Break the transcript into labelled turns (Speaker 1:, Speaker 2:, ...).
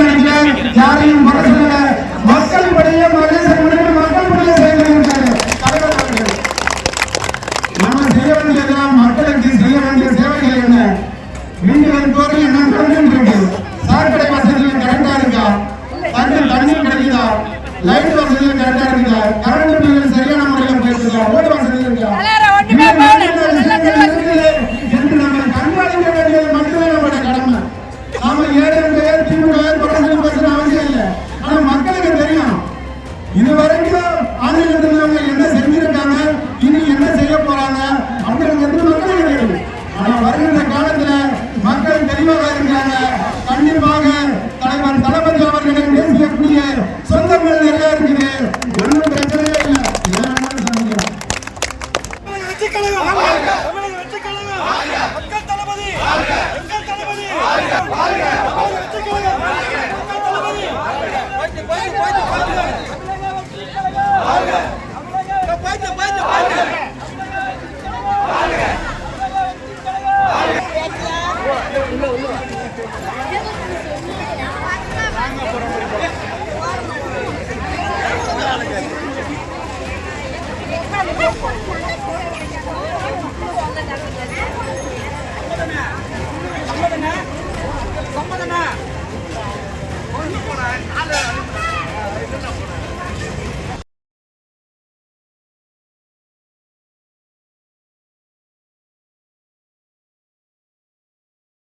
Speaker 1: யாரையும் மக்கள் படைய மக்கள் படைய செயல்படுகிறார் தலைவர் அவர்கள். நம்ம செய்ய வேண்டியதெல்லாம் மக்களுக்கு செய்ய வேண்டிய சேவைகள் என்ன? வீடுகள் தோறும் என்ன நடந்துருக்கு? சாக்கடை வசதிகள் கரெக்டா இருக்கா? தண்ணீர் கிடைக்குதா? லைட் வசதிகள் கரெக்டா இருக்கா? கரண்ட் பில்லுகள் சரியான முறையில் போயிருக்கா? ரோடு வசதி இருக்கா? என்று நம்ம கண்காணிக்க வேண்டியது மட்டுமே நம்மளோட கடமை. நாம ஏழு பேர் திமுக பேசுற அவசியம் இல்லை. ஆனா மக்களுக்கு தெரியும் இதுவரைக்கும் ஆன்மீகத்தில் என்ன செஞ்சிருக்காங்க, இனி என்ன செய்ய போறாங்க அப்படிங்கிறது மக்களுக்கு தெரியும். ஆனா வருகின்ற காலத்துல மக்கள் தெளிவாக இருக்காங்க. கண்டிப்பாக தலைவர் தளபதி அவர்களை பேசக்கூடிய சொந்தங்கள் நிறைய இருக்குது. ஒன்றும் பிரச்சனையே இல்லை.
Speaker 2: Come on.